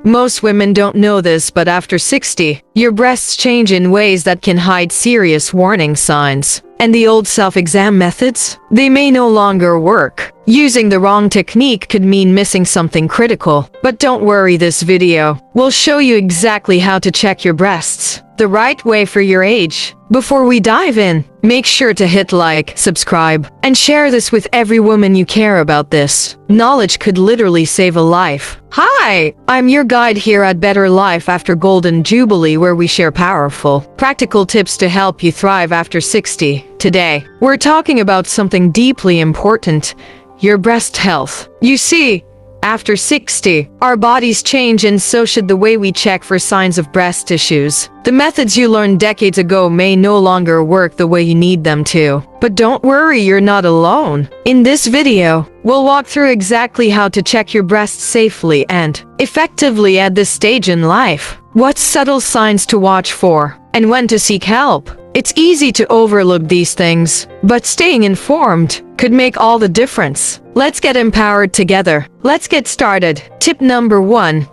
Most women don't know this, but after 60, your breasts change in ways that can hide serious warning signs. And the old self-exam methods? They may no longer work. Using the wrong technique could mean missing something critical. But don't worry, this video will show you exactly how to check your breasts the right way for your age. Before we dive in, make sure to hit like, subscribe, and share this with every woman you care about. This knowledge could literally save a life. Hi, I'm your guide here at Better Life After Golden Jubilee, where we share powerful, practical tips to help you thrive after 60. Today, we're talking about something deeply important: your breast health. You see, after 60, our bodies change, and so should the way we check for signs of breast issues. The methods you learned decades ago may no longer work the way you need them to. But don't worry, you're not alone. In this video, we'll walk through exactly how to check your breasts safely and effectively at this stage in life. What subtle signs to watch for, and when to seek help. It's easy to overlook these things, but staying informed could make all the difference. Let's get empowered together. Let's get started. Tip number 1.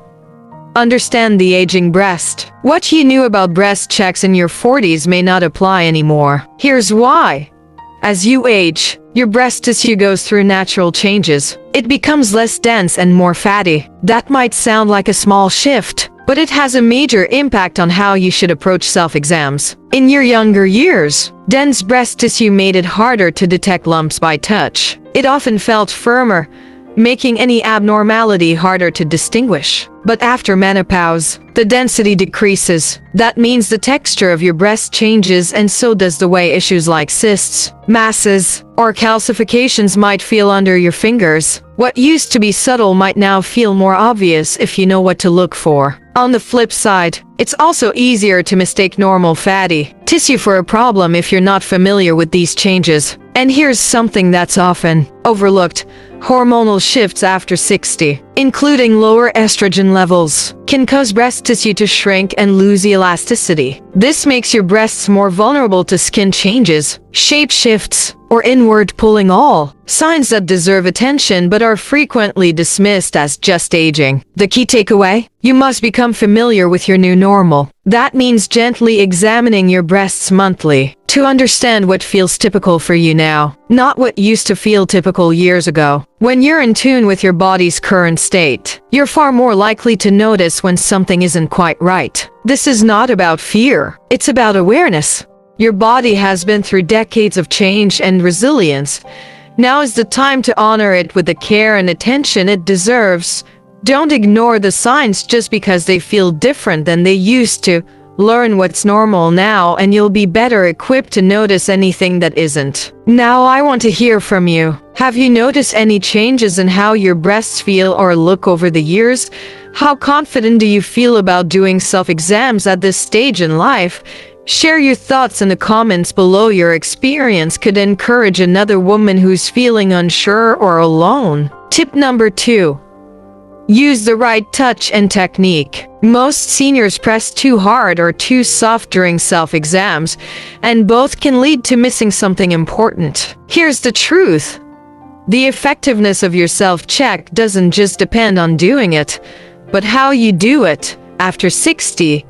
Understand the aging breast. What you knew about breast checks in your 40s may not apply anymore. Here's why. As you age, your breast tissue goes through natural changes. It becomes less dense and more fatty. That might sound like a small shift, but it has a major impact on how you should approach self-exams. In your younger years, dense breast tissue made it harder to detect lumps by touch. It often felt firmer, making any abnormality harder to distinguish. But after menopause, the density decreases. That means the texture of your breast changes, and so does the way issues like cysts, masses, or calcifications might feel under your fingers. What used to be subtle might now feel more obvious if you know what to look for. On the flip side, it's also easier to mistake normal fatty tissue for a problem if you're not familiar with these changes. And here's something that's often overlooked: hormonal shifts after 60, including lower estrogen levels, can cause breast tissue to shrink and lose elasticity. This makes your breasts more vulnerable to skin changes, shape shifts, or inward pulling, all signs that deserve attention but are frequently dismissed as just aging. The key takeaway? You must become familiar with your new normal. That means gently examining your breasts monthly to understand what feels typical for you now, not what used to feel typical years ago. When you're in tune with your body's current state, you're far more likely to notice when something isn't quite right. This is not about fear, it's about awareness. Your body has been through decades of change and resilience. Now is the time to honor it with the care and attention it deserves. Don't ignore the signs just because they feel different than they used to. Learn what's normal now, and you'll be better equipped to notice anything that isn't. Now I want to hear from you. Have you noticed any changes in how your breasts feel or look over the years? How confident do you feel about doing self-exams at this stage in life? Share your thoughts in the comments below. Your experience could encourage another woman who's feeling unsure or alone. Tip number 2. Use the right touch and technique. Most seniors press too hard or too soft during self-exams, and both can lead to missing something important. Here's the truth. The effectiveness of your self-check doesn't just depend on doing it, but how you do it. After 60,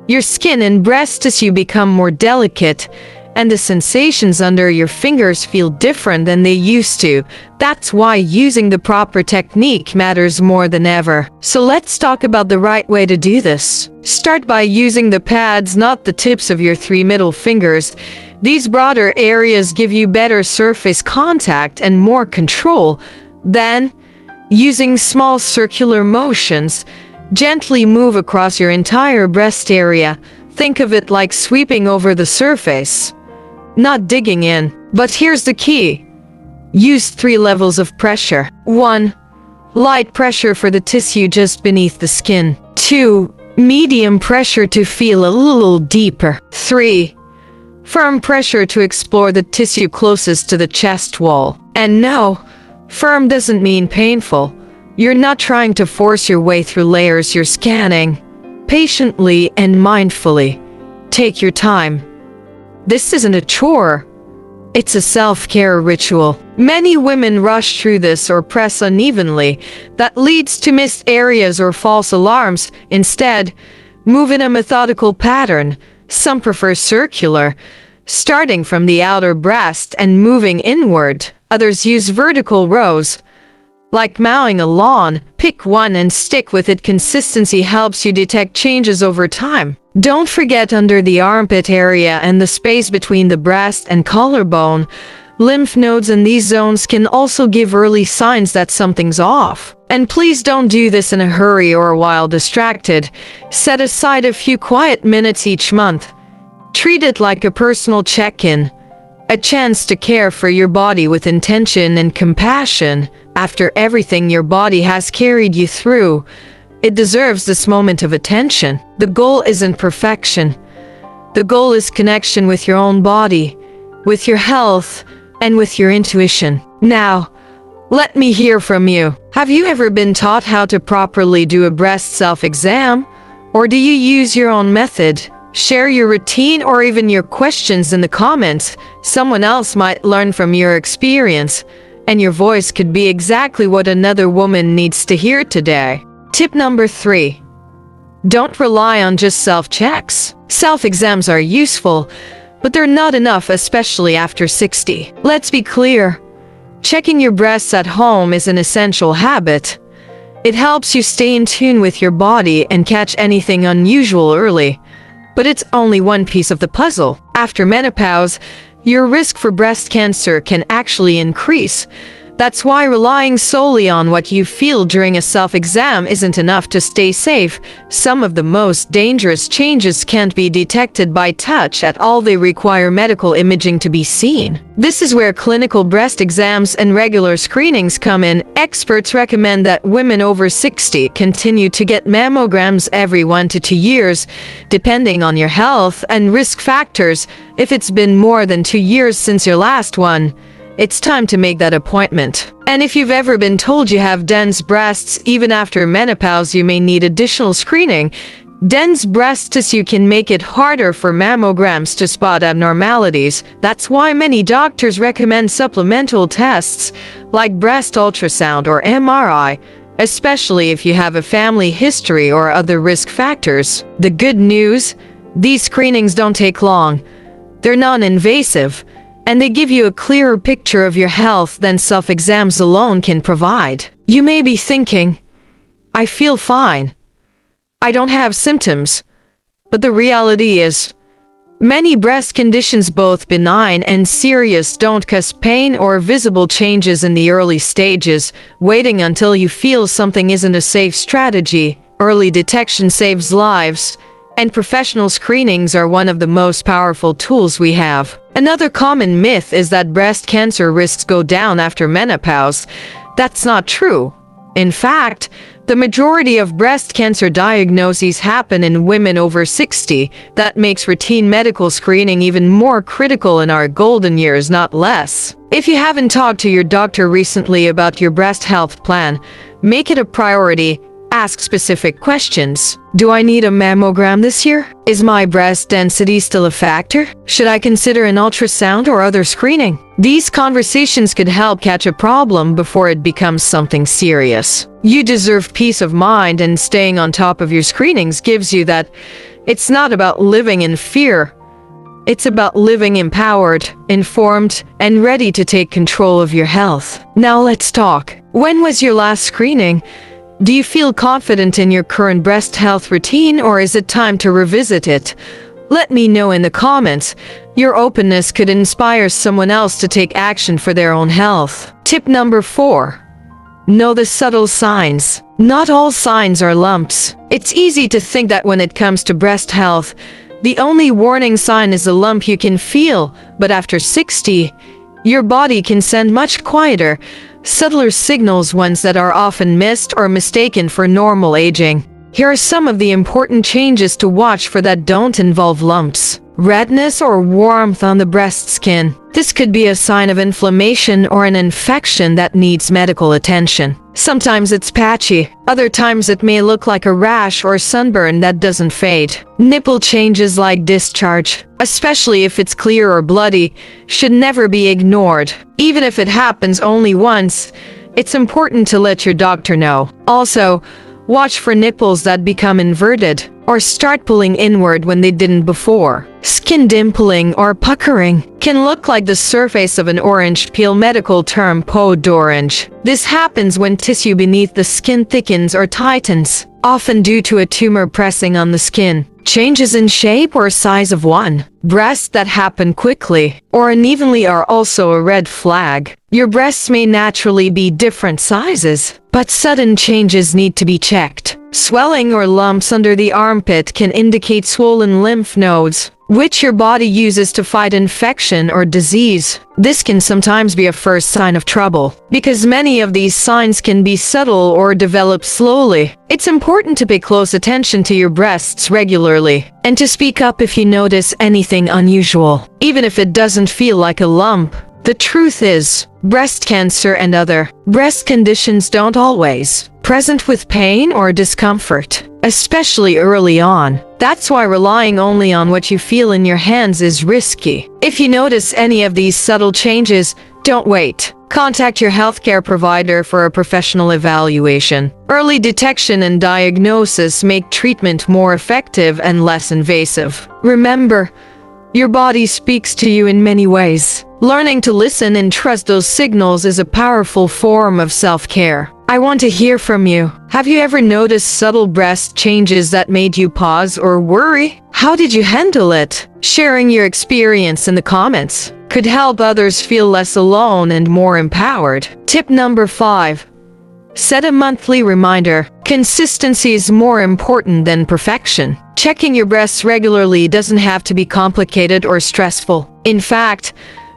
your skin and breast tissue become more delicate, and the sensations under your fingers feel different than they used to. That's why using the proper technique matters more than ever. So let's talk about the right way to do this. Start by using the pads, not the tips of your 3 middle fingers. These broader areas give you better surface contact and more control. Then, using small circular motions, gently move across your entire breast area. Think of it like sweeping over the surface, not digging in. But here's the key. Use 3 levels of pressure. 1. Light pressure for the tissue just beneath the skin. 2. Medium pressure to feel a little deeper. 3. Firm pressure to explore the tissue closest to the chest wall. And no, firm doesn't mean painful. You're not trying to force your way through layers, you're scanning patiently and mindfully. Take your time. This isn't a chore. It's a self-care ritual. Many women rush through this or press unevenly. That leads to missed areas or false alarms. Instead, move in a methodical pattern. Some prefer circular, starting from the outer breast and moving inward. Others use vertical rows. Like mowing a lawn, pick one and stick with it. Consistency helps you detect changes over time. Don't forget under the armpit area and the space between the breast and collarbone. Lymph nodes in these zones can also give early signs that something's off. And please don't do this in a hurry or while distracted. Set aside a few quiet minutes each month. Treat it like a personal check-in, a chance to care for your body with intention and compassion. After everything your body has carried you through, it deserves this moment of attention. The goal isn't perfection. The goal is connection with your own body, with your health, and with your intuition. Now, let me hear from you. Have you ever been taught how to properly do a breast self-exam? Or do you use your own method? Share your routine or even your questions in the comments. Someone else might learn from your experience, and your voice could be exactly what another woman needs to hear today. Tip number 3. Don't rely on just self-checks. Self-exams are useful, but they're not enough, especially after 60. Let's be clear. Checking your breasts at home is an essential habit. It helps you stay in tune with your body and catch anything unusual early. But it's only one piece of the puzzle. After menopause, your risk for breast cancer can actually increase. That's why relying solely on what you feel during a self-exam isn't enough to stay safe. Some of the most dangerous changes can't be detected by touch at all. They require medical imaging to be seen. This is where clinical breast exams and regular screenings come in. Experts recommend that women over 60 continue to get mammograms every 1 to 2 years, depending on your health and risk factors. If it's been more than 2 years since your last one, it's time to make that appointment. And if you've ever been told you have dense breasts even after menopause, you may need additional screening. Dense breast tissue can make it harder for mammograms to spot abnormalities. That's why many doctors recommend supplemental tests like breast ultrasound or MRI, especially if you have a family history or other risk factors. The good news? These screenings don't take long. They're non-invasive, and they give you a clearer picture of your health than self-exams alone can provide. You may be thinking, I feel fine. I don't have symptoms. But the reality is, many breast conditions, both benign and serious, don't cause pain or visible changes in the early stages. Waiting until you feel something isn't a safe strategy. Early detection saves lives, and professional screenings are one of the most powerful tools we have. Another common myth is that breast cancer risks go down after menopause. That's not true. In fact, the majority of breast cancer diagnoses happen in women over 60. That makes routine medical screening even more critical in our golden years, not less. If you haven't talked to your doctor recently about your breast health plan, make it a priority. Ask specific questions. Do I need a mammogram this year? Is my breast density still a factor? Should I consider an ultrasound or other screening? These conversations could help catch a problem before it becomes something serious. You deserve peace of mind, and staying on top of your screenings gives you that. It's not about living in fear. It's about living empowered, informed, and ready to take control of your health. Now let's talk. When was your last screening? Do you feel confident in your current breast health routine, or is it time to revisit it? Let me know in the comments. Your openness could inspire someone else to take action for their own health. Tip number 4. Know the subtle signs. Not all signs are lumps. It's easy to think that when it comes to breast health, the only warning sign is a lump you can feel, but after 60, your body can send much quieter, subtler signals, ones that are often missed or mistaken for normal aging. Here are some of the important changes to watch for that don't involve lumps. redness or warmth on the breast skin. This could be a sign of inflammation or an infection that needs medical attention. Sometimes it's patchy, other times it may look like a rash or sunburn that doesn't fade. Nipple changes like discharge, especially if it's clear or bloody, should never be ignored. Even if it happens only once, it's important to let your doctor know. Also, watch for nipples that become inverted or start pulling inward when they didn't before. Skin dimpling or puckering can look like the surface of an orange peel, medical term peau d'orange. This happens when tissue beneath the skin thickens or tightens, often due to a tumor pressing on the skin. Changes in shape or size of one breast that happen quickly or unevenly are also a red flag. Your breasts may naturally be different sizes, but sudden changes need to be checked. Swelling or lumps under the armpit can indicate swollen lymph nodes, which your body uses to fight infection or disease. This can sometimes be a first sign of trouble, because many of these signs can be subtle or develop slowly. It's important to pay close attention to your breasts regularly, and to speak up if you notice anything unusual, even if it doesn't feel like a lump. The truth is, breast cancer and other breast conditions don't always present with pain or discomfort, especially early on. That's why relying only on what you feel in your hands is risky. If you notice any of these subtle changes, don't wait. Contact your healthcare provider for a professional evaluation. Early detection and diagnosis make treatment more effective and less invasive. Remember, your body speaks to you in many ways. Learning to listen and trust those signals is a powerful form of self-care. I want to hear from you. Have you ever noticed subtle breast changes that made you pause or worry? How did you handle it? Sharing your experience in the comments could help others feel less alone and more empowered. Tip number 5. Set a monthly reminder. Consistency is more important than perfection. Checking your breasts regularly doesn't have to be complicated or stressful. In fact,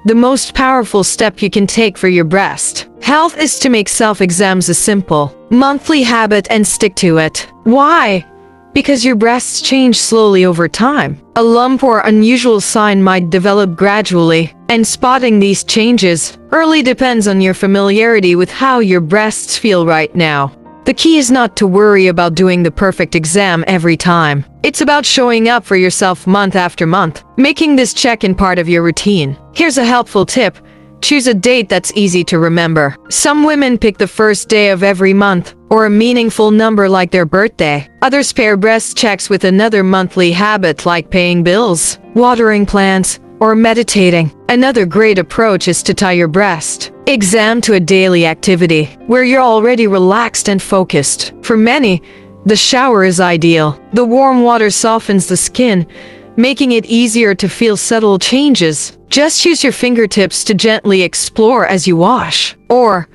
the most powerful step you can take for your breast health is to make self-exams a simple, monthly habit and stick to it. Why? Because your breasts change slowly over time. A lump or unusual sign might develop gradually, and spotting these changes early depends on your familiarity with how your breasts feel right now. The key is not to worry about doing the perfect exam every time. It's about showing up for yourself month after month, making this check-in part of your routine. Here's a helpful tip. Choose a date that's easy to remember. Some women pick the first day of every month, or a meaningful number like their birthday. Others pair breast checks with another monthly habit like paying bills, watering plants, or meditating. Another great approach is to tie your breast exam to a daily activity where you're already relaxed and focused. For many, the shower is ideal. The warm water softens the skin, making it easier to feel subtle changes. Just use your fingertips to gently explore as you wash. Or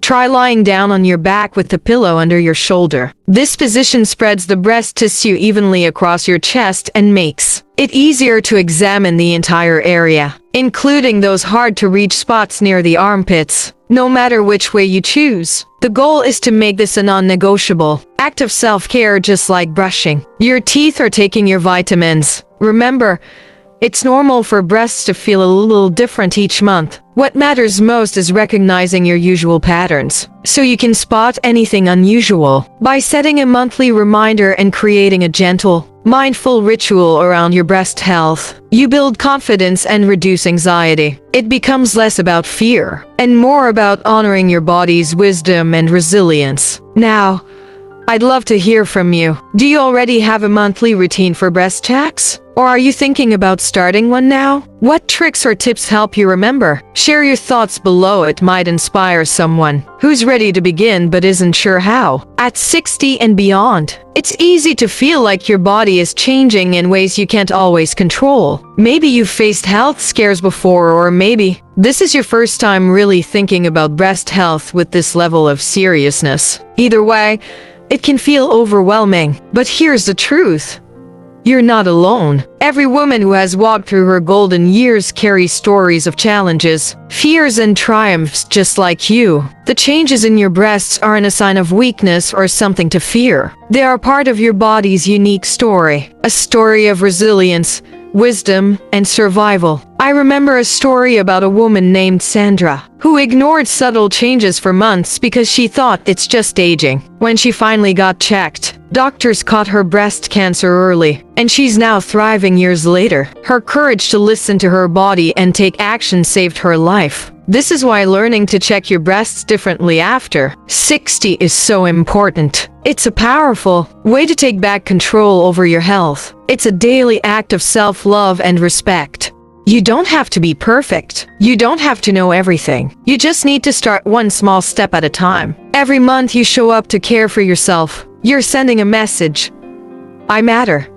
try lying down on your back with the pillow under your shoulder. This position spreads the breast tissue evenly across your chest and makes it easier to examine the entire area, including those hard-to-reach spots near the armpits. No matter which way you choose, the goal is to make this a non-negotiable act of self-care, just like brushing your teeth or taking your vitamins. Remember, it's normal for breasts to feel a little different each month. What matters most is recognizing your usual patterns, so you can spot anything unusual. By setting a monthly reminder and creating a gentle, mindful ritual around your breast health, you build confidence and reduce anxiety. It becomes less about fear and more about honoring your body's wisdom and resilience. Now, I'd love to hear from you. Do you already have a monthly routine for breast checks? Or are you thinking about starting one now? What tricks or tips help you remember? Share your thoughts below. It might inspire someone who's ready to begin but isn't sure how. At 60 and beyond, it's easy to feel like your body is changing in ways you can't always control. Maybe you've faced health scares before, or maybe this is your first time really thinking about breast health with this level of seriousness. Either way, it can feel overwhelming. But here's the truth. You're not alone. Every woman who has walked through her golden years carries stories of challenges, fears, and triumphs just like you. The changes in your breasts aren't a sign of weakness or something to fear. They are part of your body's unique story, a story of resilience, wisdom, and survival. I remember a story about a woman named Sandra, who ignored subtle changes for months because she thought it's just aging. When she finally got checked, doctors caught her breast cancer early, and she's now thriving years later. Her courage to listen to her body and take action saved her life. This is why learning to check your breasts differently after 60 is so important. It's a powerful way to take back control over your health. It's a daily act of self-love and respect. You don't have to be perfect. You don't have to know everything. You just need to start one small step at a time. Every month you show up to care for yourself, you're sending a message. I matter.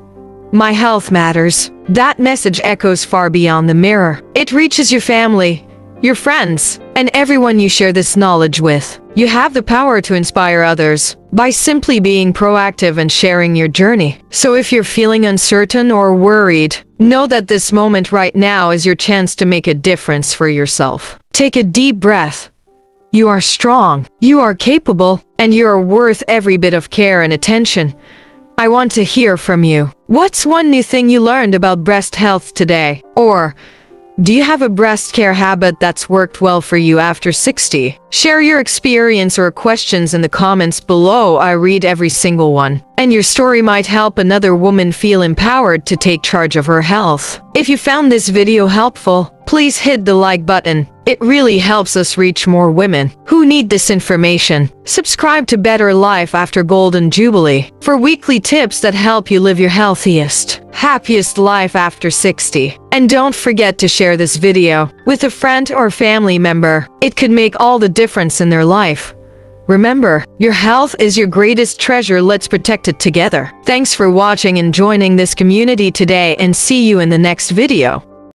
My health matters. That message echoes far beyond the mirror. It reaches your family, your friends, and everyone you share this knowledge with. You have the power to inspire others by simply being proactive and sharing your journey. So if you're feeling uncertain or worried, know that this moment right now is your chance to make a difference for yourself. Take a deep breath. You are strong, you are capable, and you are worth every bit of care and attention. I want to hear from you. What's one new thing you learned about breast health today? Or do you have a breast care habit that's worked well for you after 60? Share your experience or questions in the comments below. I read every single one. And your story might help another woman feel empowered to take charge of her health. If you found this video helpful, please hit the like button. It really helps us reach more women who need this information. Subscribe to Better Life After Golden Jubilee for weekly tips that help you live your healthiest, happiest life after 60. And don't forget to share this video with a friend or family member. It could make all the difference in their life. Remember, your health is your greatest treasure. Let's protect it together. Thanks for watching and joining this community today, and see you in the next video.